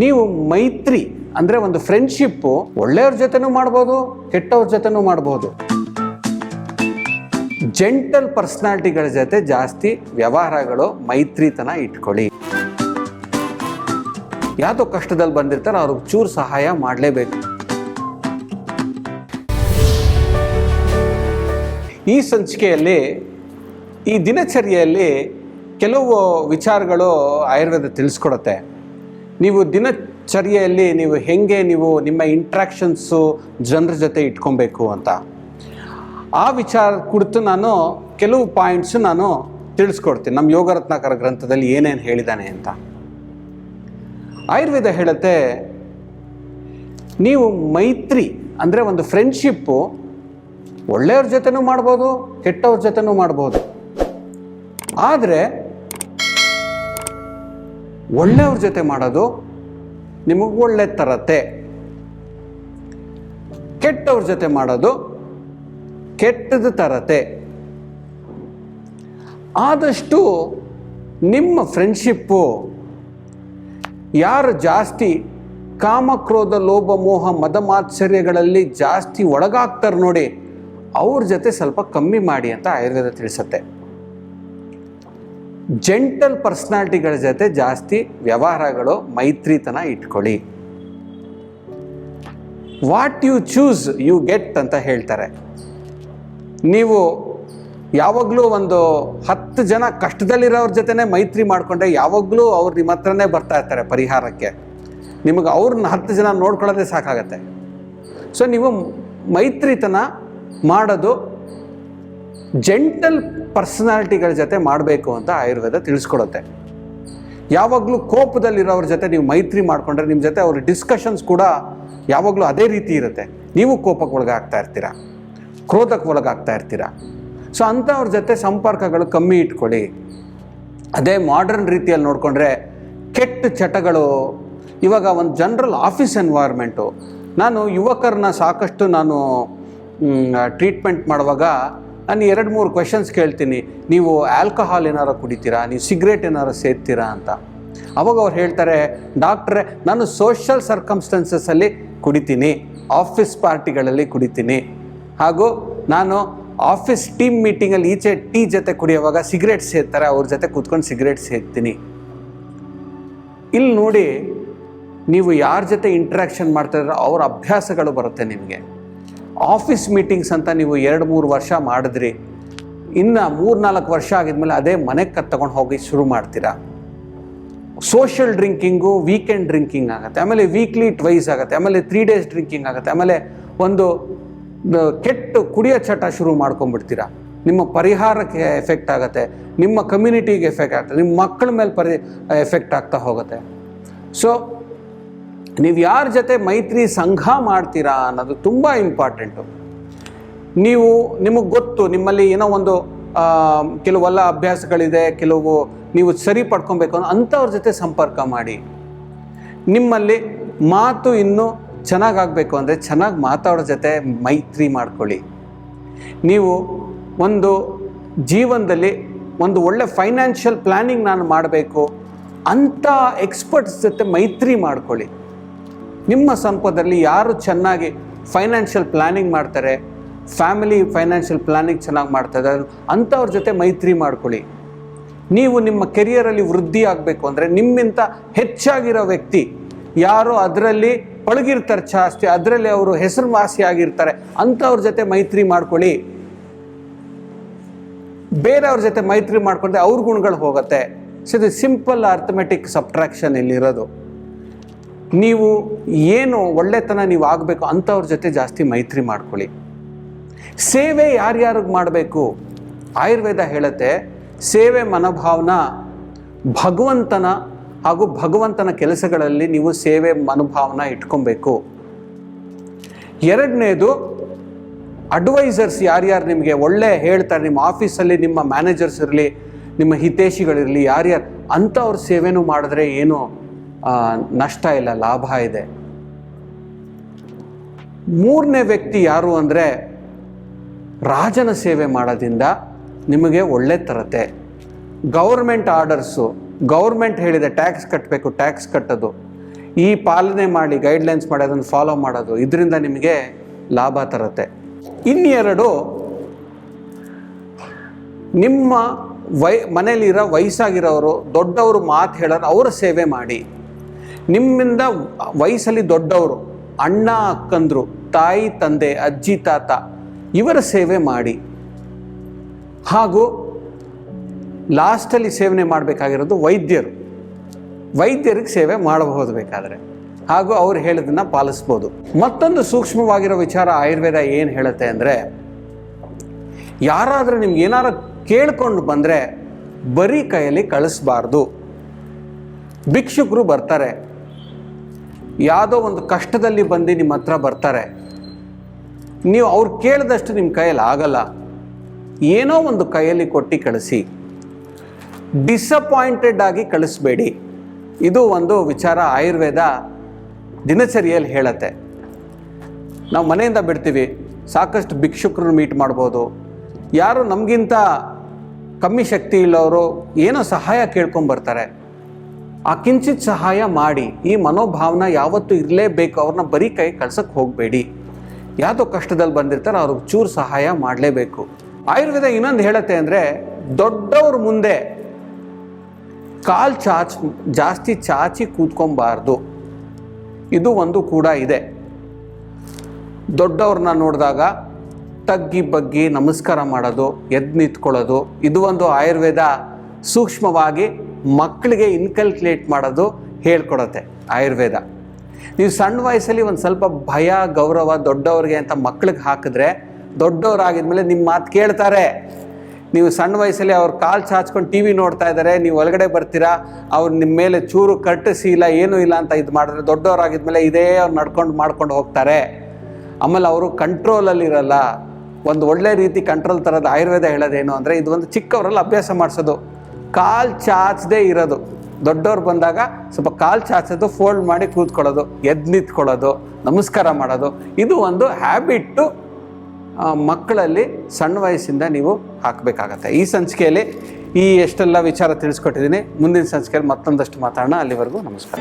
ನೀವು ಮೈತ್ರಿ ಅಂದರೆ ಒಂದು ಫ್ರೆಂಡ್ಶಿಪ್ಪು ಒಳ್ಳೆಯವ್ರ ಜೊತೆನೂ ಮಾಡ್ಬೋದು, ಕೆಟ್ಟವ್ರ ಜೊತೆನೂ ಮಾಡ್ಬೋದು. ಜೆಂಟಲ್ ಪರ್ಸನಾಲಿಟಿಗಳ ಜೊತೆ ಜಾಸ್ತಿ ವ್ಯವಹಾರಗಳು, ಮೈತ್ರಿತನ ಇಟ್ಕೊಳ್ಳಿ. ಯಾವುದೋ ಕಷ್ಟದಲ್ಲಿ ಬಂದಿರ್ತಾರೆ, ಅವ್ರಿಗೆ ಚೂರು ಸಹಾಯ ಮಾಡಲೇಬೇಕು. ಈ ಸಂಚಿಕೆಯಲ್ಲಿ, ಈ ದಿನಚರಿಯಲ್ಲಿ ಕೆಲವು ವಿಚಾರಗಳು ಆಯುರ್ವೇದ ತಿಳಿಸ್ಕೊಡುತ್ತೆ. ನೀವು ದಿನಚರಿಯಲ್ಲಿ ನೀವು ನಿಮ್ಮ ಇಂಟ್ರಾಕ್ಷನ್ಸು ಜನರ ಜೊತೆ ಇಟ್ಕೊಬೇಕು ಅಂತ. ಆ ವಿಚಾರ ಕುರಿತು ನಾನು ಕೆಲವು ಪಾಯಿಂಟ್ಸು ನಾನು ತಿಳಿಸ್ಕೊಡ್ತೀನಿ. ನಮ್ಮ ಯೋಗರತ್ನಾಕರ ಗ್ರಂಥದಲ್ಲಿ ಏನೇನು ಹೇಳಿದ್ದಾನೆ ಅಂತ. ಆಯುರ್ವೇದ ಹೇಳುತ್ತೆ, ನೀವು ಮೈತ್ರಿ ಅಂದರೆ ಒಂದು ಫ್ರೆಂಡ್ಶಿಪ್ಪು ಒಳ್ಳೆಯವ್ರ ಜೊತೆನೂ ಮಾಡ್ಬೋದು, ಕೆಟ್ಟವ್ರ ಜೊತೆನೂ ಮಾಡ್ಬೋದು. ಆದರೆ ಒಳ್ಳೆಯವ್ರ ಜೊತೆ ಮಾಡೋದು ನಿಮಗೆ ಒಳ್ಳೆ ತರತೆ, ಕೆಟ್ಟವ್ರ ಜೊತೆ ಮಾಡೋದು ಕೆಟ್ಟದ ತರತೆ. ಆದಷ್ಟು ನಿಮ್ಮ ಫ್ರೆಂಡ್ಶಿಪ್ಪು ಯಾರು ಜಾಸ್ತಿ ಕಾಮಕ್ರೋಧ ಲೋಭ ಮೋಹ ಮದ ಮಾತ್ಸರ್ಯಗಳಲ್ಲಿ ಜಾಸ್ತಿ ಒಳಗಾಗ್ತಾರೆ ನೋಡಿ, ಅವ್ರ ಜೊತೆ ಸ್ವಲ್ಪ ಕಮ್ಮಿ ಮಾಡಿ ಅಂತ ಆಯುರ್ವೇದ ತಿಳಿಸುತ್ತೆ. ಜೆಂಟಲ್ ಪರ್ಸನಾಲಿಟಿಗಳ ಜೊತೆ ಜಾಸ್ತಿ ವ್ಯವಹಾರಗಳು, ಮೈತ್ರಿತನ ಇಟ್ಕೊಳ್ಳಿ. What you choose you get ಅಂತ ಹೇಳ್ತಾರೆ. ನೀವು ಯಾವಾಗಲೂ ಒಂದು 10 ಜನ ಕಷ್ಟದಲ್ಲಿರೋವ್ರ ಜೊತೆನೇ ಮೈತ್ರಿ ಮಾಡಿಕೊಂಡ್ರೆ ಯಾವಾಗಲೂ ಅವ್ರು ನಿಮ್ಮ ಹತ್ರನೇ ಬರ್ತಾ ಇರ್ತಾರೆ ಪರಿಹಾರಕ್ಕೆ. ನಿಮಗೆ ಅವ್ರನ್ನ 10 ಜನ ನೋಡ್ಕೊಳ್ಳೋದೇ ಸಾಕಾಗತ್ತೆ. ಸೊ ನೀವು ಮೈತ್ರಿತನ ಮಾಡೋದು ಜೆಂಟಲ್ ಪರ್ಸನಾಲಿಟಿಗಳ ಜೊತೆ ಮಾಡಬೇಕು ಅಂತ ಆಯುರ್ವೇದ ತಿಳಿಸ್ಕೊಡುತ್ತೆ. ಯಾವಾಗಲೂ ಕೋಪದಲ್ಲಿರೋವ್ರ ಜೊತೆ ನೀವು ಮೈತ್ರಿ ಮಾಡಿಕೊಂಡ್ರೆ ನಿಮ್ಮ ಜೊತೆ ಅವ್ರ ಡಿಸ್ಕಷನ್ಸ್ ಕೂಡ ಯಾವಾಗಲೂ ಅದೇ ರೀತಿ ಇರುತ್ತೆ. ನೀವು ಕೋಪಕ್ಕೆ ಒಳಗಾಗ್ತಾ ಇರ್ತೀರ, ಕ್ರೋಧಕ್ಕೆ ಒಳಗಾಗ್ತಾ ಇರ್ತೀರ. ಸೊ ಅಂಥವ್ರ ಜೊತೆ ಸಂಪರ್ಕಗಳು ಕಮ್ಮಿ ಇಟ್ಕೊಳ್ಳಿ. ಅದೇ ಮಾಡರ್ನ್ ರೀತಿಯಲ್ಲಿ ನೋಡಿಕೊಂಡ್ರೆ ಕೆಟ್ಟ ಚಟಗಳು, ಇವಾಗ ಒಂದು ಜನರಲ್ ಆಫೀಸ್ ಎನ್ವೈರ್ಮೆಂಟು, ನಾನು ಯುವಕರನ್ನ ಸಾಕಷ್ಟು ಟ್ರೀಟ್ಮೆಂಟ್ ಮಾಡುವಾಗ ನಾನು 2-3 ಕ್ವೆಶನ್ಸ್ ಕೇಳ್ತೀನಿ. ನೀವು ಆಲ್ಕಹಾಲ್ ಏನಾರು ಕುಡಿತೀರಾ, ನೀವು ಸಿಗರೇಟ್ ಏನಾರು ಸೇದ್ತೀರಾ ಅಂತ. ಅವಾಗ ಅವ್ರು ಹೇಳ್ತಾರೆ, ಡಾಕ್ಟ್ರೇ ನಾನು ಸೋಷಿಯಲ್ ಸರ್ಕಮ್ಸ್ಟೆನ್ಸಸ್ಸಲ್ಲಿ ಕುಡಿತೀನಿ, ಆಫೀಸ್ ಪಾರ್ಟಿಗಳಲ್ಲಿ ಕುಡಿತೀನಿ, ಹಾಗೂ ನಾನು ಆಫೀಸ್ ಟೀಮ್ ಮೀಟಿಂಗಲ್ಲಿ ಈಚೆ ಟೀ ಜೊತೆ ಕುಡಿಯೋವಾಗ ಸಿಗರೇಟ್ ಸೇದ್ತಾರೆ, ಅವ್ರ ಜೊತೆ ಕೂತ್ಕೊಂಡು ಸಿಗರೇಟ್ ಸೇದ್ತೀನಿ. ಇಲ್ಲಿ ನೋಡಿ, ನೀವು ಯಾರ ಜೊತೆ ಇಂಟ್ರ್ಯಾಕ್ಷನ್ ಮಾಡ್ತಾಯಿದ್ರೆ ಅವ್ರ ಅಭ್ಯಾಸಗಳು ಬರುತ್ತೆ ನಿಮಗೆ. ಆಫೀಸ್ ಮೀಟಿಂಗ್ಸ್ ಅಂತ ನೀವು 2-3 ವರ್ಷ ಮಾಡಿದ್ರಿ, ಇನ್ನು 3-4 ವರ್ಷ ಆಗಿದ್ಮೇಲೆ ಅದೇ ಮನೆಗೆ ತಗೊಂಡು ಹೋಗಿ ಶುರು ಮಾಡ್ತೀರಾ. ಸೋಷಿಯಲ್ ಡ್ರಿಂಕಿಂಗು ವೀಕೆಂಡ್ ಡ್ರಿಂಕಿಂಗ್ ಆಗುತ್ತೆ, ಆಮೇಲೆ ವೀಕ್ಲಿ ಟ್ವೈಸ್ ಆಗುತ್ತೆ, ಆಮೇಲೆ 3 ಡೇಸ್ ಡ್ರಿಂಕಿಂಗ್ ಆಗುತ್ತೆ, ಆಮೇಲೆ ಒಂದು ಕೆಟ್ಟ ಕುಡಿಯೋ ಚಟ ಶುರು ಮಾಡ್ಕೊಂಡ್ಬಿಡ್ತೀರಾ. ನಿಮ್ಮ ಪರಿಹಾರಕ್ಕೆ ಎಫೆಕ್ಟ್ ಆಗುತ್ತೆ, ನಿಮ್ಮ ಕಮ್ಯುನಿಟಿಗೆ ಎಫೆಕ್ಟ್ ಆಗುತ್ತೆ, ನಿಮ್ಮ ಮಕ್ಕಳ ಮೇಲೆ ಎಫೆಕ್ಟ್ ಆಗ್ತಾ ಹೋಗುತ್ತೆ. ಸೊ ನೀವು ಯಾರ ಜೊತೆ ಮೈತ್ರಿ ಸಂಘ ಮಾಡ್ತೀರಾ ಅನ್ನೋದು ತುಂಬ ಇಂಪಾರ್ಟೆಂಟು. ನಿಮಗೆ ಗೊತ್ತು ನಿಮ್ಮಲ್ಲಿ ಏನೋ ಒಂದು ಕೆಲವೆಲ್ಲ ಅಭ್ಯಾಸಗಳಿದೆ, ಕೆಲವು ನೀವು ಸರಿ ಪಡ್ಕೊಬೇಕು ಅನ್ನೋ ಅಂಥವ್ರ ಜೊತೆ ಸಂಪರ್ಕ ಮಾಡಿ. ನಿಮ್ಮಲ್ಲಿ ಮಾತು ಇನ್ನೂ ಚೆನ್ನಾಗಾಗಬೇಕು ಅಂದರೆ ಚೆನ್ನಾಗಿ ಮಾತಾಡೋ ಜೊತೆ ಮೈತ್ರಿ ಮಾಡ್ಕೊಳ್ಳಿ. ನೀವು ಒಂದು ಜೀವನದಲ್ಲಿ ಒಂದು ಒಳ್ಳೆ ಫೈನಾನ್ಷಿಯಲ್ ಪ್ಲ್ಯಾನಿಂಗ್ ನಾನು ಮಾಡಬೇಕು ಅಂಥ ಎಕ್ಸ್ಪರ್ಟ್ಸ್ ಜೊತೆ ಮೈತ್ರಿ ಮಾಡ್ಕೊಳ್ಳಿ. ನಿಮ್ಮ ಸಂಪದಲ್ಲಿ ಯಾರು ಚೆನ್ನಾಗಿ ಫೈನಾನ್ಷಿಯಲ್ ಪ್ಲ್ಯಾನಿಂಗ್ ಮಾಡ್ತಾರೆ, ಫ್ಯಾಮಿಲಿ ಫೈನಾನ್ಷಿಯಲ್ ಪ್ಲ್ಯಾನಿಂಗ್ ಚೆನ್ನಾಗಿ ಮಾಡ್ತಾರೆ, ಅಂಥವ್ರ ಜೊತೆ ಮೈತ್ರಿ ಮಾಡ್ಕೊಳ್ಳಿ. ನೀವು ನಿಮ್ಮ ಕೆರಿಯರಲ್ಲಿ ವೃದ್ಧಿ ಆಗಬೇಕು ಅಂದರೆ ನಿಮ್ಮಿಂತ ಹೆಚ್ಚಾಗಿರೋ ವ್ಯಕ್ತಿ ಯಾರು ಅದರಲ್ಲಿ ಪಳಗಿರ್ತಾರೆ ಜಾಸ್ತಿ, ಅದರಲ್ಲಿ ಅವರು ಹೆಸರುವಾಸಿ ಆಗಿರ್ತಾರೆ, ಅಂಥವ್ರ ಜೊತೆ ಮೈತ್ರಿ ಮಾಡ್ಕೊಳ್ಳಿ. ಬೇರೆಯವ್ರ ಜೊತೆ ಮೈತ್ರಿ ಮಾಡ್ಕೊಂಡ್ರೆ ಅವ್ರ ಗುಣಗಳು ಹೋಗುತ್ತೆ. ಸೊ ಇದು ಸಿಂಪಲ್ ಅರ್ಥಮೆಟಿಕ್ ಸಬ್ಟ್ರಾಕ್ಷನ್ ಇಲ್ಲಿರೋದು. ನೀವು ಏನು ಒಳ್ಳೆತನ ನೀವು ಆಗಬೇಕು ಅಂಥವ್ರ ಜೊತೆ ಜಾಸ್ತಿ ಮೈತ್ರಿ ಮಾಡ್ಕೊಳ್ಳಿ. ಸೇವೆ ಯಾರ್ಯಾರಿಗೆ ಮಾಡಬೇಕು, ಆಯುರ್ವೇದ ಹೇಳುತ್ತೆ, ಸೇವೆ ಮನೋಭಾವನ ಭಗವಂತನ ಹಾಗೂ ಭಗವಂತನ ಕೆಲಸಗಳಲ್ಲಿ ನೀವು ಸೇವೆ ಮನೋಭಾವನ ಇಟ್ಕೊಬೇಕು. 2ನೇದು, ಅಡ್ವೈಸರ್ಸ್ ಯಾರ್ಯಾರು ನಿಮಗೆ ಒಳ್ಳೆ ಹೇಳ್ತಾರೆ, ನಿಮ್ಮ ಆಫೀಸಲ್ಲಿ ನಿಮ್ಮ ಮ್ಯಾನೇಜರ್ಸ್ ಇರಲಿ, ನಿಮ್ಮ ಹಿತೈಷಿಗಳಿರಲಿ, ಯಾರ್ಯಾರು ಅಂಥವ್ರ ಸೇವೆನೂ ಮಾಡಿದ್ರೆ ಏನು ನಷ್ಟ ಇಲ್ಲ, ಲಾಭ ಇದೆ. 3ನೇ ವ್ಯಕ್ತಿ ಯಾರು ಅಂದರೆ ರಾಜನ ಸೇವೆ ಮಾಡೋದ್ರಿಂದ ನಿಮಗೆ ಒಳ್ಳೆ ತರತೆ. ಗೌರ್ಮೆಂಟ್ ಆರ್ಡರ್ಸು, ಗೌರ್ಮೆಂಟ್ ಹೇಳಿದೆ ಟ್ಯಾಕ್ಸ್ ಕಟ್ಟಬೇಕು, ಟ್ಯಾಕ್ಸ್ ಕಟ್ಟೋದು. ಈ ಪಾಲನೆ ಮಾಡಿ, ಗೈಡ್ಲೈನ್ಸ್ ಮಾಡಿ ಅದನ್ನು ಫಾಲೋ ಮಾಡೋದು, ಇದರಿಂದ ನಿಮಗೆ ಲಾಭ ತರುತ್ತೆ. ಇನ್ನೆರಡು, ನಿಮ್ಮ ಮನೇಲಿರೋ ವಯಸ್ಸಾಗಿರೋರು, ದೊಡ್ಡವರು ಮಾತು ಹೇಳೋರು, ಅವರ ಸೇವೆ ಮಾಡಿ. ನಿಮ್ಮಿಂದ ವಯಸ್ಸಲ್ಲಿ ದೊಡ್ಡವರು, ಅಣ್ಣ ಅಕ್ಕಂದ್ರು, ತಾಯಿ ತಂದೆ, ಅಜ್ಜಿ ತಾತ, ಇವರ ಸೇವೆ ಮಾಡಿ. ಹಾಗೂ ಲಾಸ್ಟಲ್ಲಿ ಸೇವನೆ ಮಾಡಬೇಕಾಗಿರೋದು ವೈದ್ಯರಿಗೆ ಸೇವೆ ಮಾಡಬಹುದು ಬೇಕಾದರೆ, ಹಾಗೂ ಅವ್ರು ಹೇಳೋದನ್ನು ಪಾಲಿಸ್ಬೋದು. ಮತ್ತೊಂದು ಸೂಕ್ಷ್ಮವಾಗಿರೋ ವಿಚಾರ ಆಯುರ್ವೇದ ಏನು ಹೇಳುತ್ತೆ ಅಂದರೆ, ಯಾರಾದರೂ ನಿಮ್ಗೆ ಏನಾರು ಕೇಳ್ಕೊಂಡು ಬಂದರೆ ಬರೀ ಕೈಯಲ್ಲಿ ಕಳಿಸ್ಬಾರ್ದು. ಭಿಕ್ಷುಕರು ಬರ್ತಾರೆ, ಯಾವುದೋ ಒಂದು ಕಷ್ಟದಲ್ಲಿ ಬಂದು ನಿಮ್ಮ ಹತ್ರ ಬರ್ತಾರೆ, ನೀವು ಅವ್ರು ಕೇಳಿದಷ್ಟು ನಿಮ್ಮ ಕೈಯಲ್ಲಿ ಆಗಲ್ಲ, ಏನೋ ಒಂದು ಕೈಯಲ್ಲಿ ಕೊಟ್ಟು ಕಳಿಸಿ. ಡಿಸಪಾಯಿಂಟೆಡ್ ಆಗಿ ಕಳಿಸ್ಬೇಡಿ. ಇದು ಒಂದು ವಿಚಾರ ಆಯುರ್ವೇದ ದಿನಚರಿಯಲ್ಲಿ ಹೇಳುತ್ತೆ. ನಾವು ಮನೆಯಿಂದ ಬಿಡ್ತೀವಿ, ಸಾಕಷ್ಟು ಭಿಕ್ಷುಕರನ್ನು ಮೀಟ್ ಮಾಡ್ಬೋದು. ಯಾರು ನಮಗಿಂತ ಕಮ್ಮಿ ಶಕ್ತಿ ಇಲ್ಲವರು ಏನೋ ಸಹಾಯ ಕೇಳ್ಕೊಂಬರ್ತಾರೆ, ಆ ಕಿಂಚಿತ್ ಸಹಾಯ ಮಾಡಿ. ಈ ಮನೋಭಾವನೆ ಯಾವತ್ತೂ ಇರಲೇಬೇಕು. ಅವ್ರನ್ನ ಬರೀ ಕೈ ಕಳ್ಸಕ್ಕೆ ಹೋಗಬೇಡಿ. ಯಾವುದೋ ಕಷ್ಟದಲ್ಲಿ ಬಂದಿರ್ತಾರೆ, ಅವ್ರಿಗೆ ಚೂರು ಸಹಾಯ ಮಾಡಲೇಬೇಕು. ಆಯುರ್ವೇದ ಇನ್ನೊಂದು ಹೇಳುತ್ತೆ ಅಂದರೆ, ದೊಡ್ಡವ್ರ ಮುಂದೆ ಕಾಲು ಜಾಸ್ತಿ ಚಾಚಿ ಕೂತ್ಕೊಬಾರ್ದು. ಇದು ಒಂದು ಕೂಡ ಇದೆ. ದೊಡ್ಡವ್ರನ್ನ ನೋಡಿದಾಗ ತಗ್ಗಿ ಬಗ್ಗಿ ನಮಸ್ಕಾರ ಮಾಡೋದು, ಎದ್ದು ನಿಂತ್ಕೊಳ್ಳೋದು, ಇದು ಒಂದು ಆಯುರ್ವೇದ ಸೂಕ್ಷ್ಮವಾಗಿ ಮಕ್ಕಳಿಗೆ ಇನ್ಕಲ್ಕುಲೇಟ್ ಮಾಡೋದು ಹೇಳ್ಕೊಡುತ್ತೆ ಆಯುರ್ವೇದ. ನೀವು ಸಣ್ಣ ವಯಸ್ಸಲ್ಲಿ ಒಂದು ಸ್ವಲ್ಪ ಭಯ ಗೌರವ ದೊಡ್ಡವ್ರಿಗೆ ಅಂತ ಮಕ್ಕಳಿಗೆ ಹಾಕಿದ್ರೆ, ದೊಡ್ಡವರಾಗಿದ್ಮೇಲೆ ನಿಮ್ಮ ಮಾತು ಕೇಳ್ತಾರೆ. ನೀವು ಸಣ್ಣ ವಯಸ್ಸಲ್ಲಿ ಅವ್ರ ಕಾಲು ಚಾಚ್ಕೊಂಡು ಟಿ ವಿ ನೋಡ್ತಾ ಇದ್ದಾರೆ, ನೀವು ಒಳಗಡೆ ಬರ್ತೀರಾ, ಅವ್ರು ನಿಮ್ಮ ಮೇಲೆ ಚೂರು ಕಟ್ಟಿಸಿ ಇಲ್ಲ ಏನೂ ಇಲ್ಲ ಅಂತ ಇದು ಮಾಡಿದ್ರೆ, ದೊಡ್ಡವರಾಗಿದ್ಮೇಲೆ ಇದೇ ಅವ್ರು ಮಾಡ್ಕೊಂಡು ಹೋಗ್ತಾರೆ. ಆಮೇಲೆ ಅವರು ಕಂಟ್ರೋಲಲ್ಲಿರಲ್ಲ. ಒಂದು ಒಳ್ಳೆ ರೀತಿ ಕಂಟ್ರೋಲ್ ಥರದ ಆಯುರ್ವೇದ ಹೇಳೋದೇನು ಅಂದರೆ, ಇದು ಒಂದು ಚಿಕ್ಕವರಲ್ಲಿ ಅಭ್ಯಾಸ ಮಾಡಿಸೋದು, ಕಾಲು ಚಾಚದೇ ಇರೋದು. ದೊಡ್ಡವ್ರು ಬಂದಾಗ ಸ್ವಲ್ಪ ಕಾಲು ಚಾಚೋದು, ಫೋಲ್ಡ್ ಮಾಡಿ ಕೂತ್ಕೊಳ್ಳೋದು, ಎದ್ದು ನಿಂತ್ಕೊಳ್ಳೋದು, ನಮಸ್ಕಾರ ಮಾಡೋದು, ಇದು ಒಂದು ಹ್ಯಾಬಿಟ್ಟು ಮಕ್ಕಳಲ್ಲಿ ಸಣ್ಣ ವಯಸ್ಸಿಂದ ನೀವು ಹಾಕಬೇಕಾಗತ್ತೆ. ಈ ಸಂಚಿಕೆಯಲ್ಲಿ ಎಷ್ಟೆಲ್ಲ ವಿಚಾರ ತಿಳಿಸ್ಕೊಟ್ಟಿದ್ದೀನಿ. ಮುಂದಿನ ಸಂಚಿಕೆಯಲ್ಲಿ ಮತ್ತೊಂದಷ್ಟು ಮಾತಾಡೋಣ. ಅಲ್ಲಿವರೆಗೂ ನಮಸ್ಕಾರ.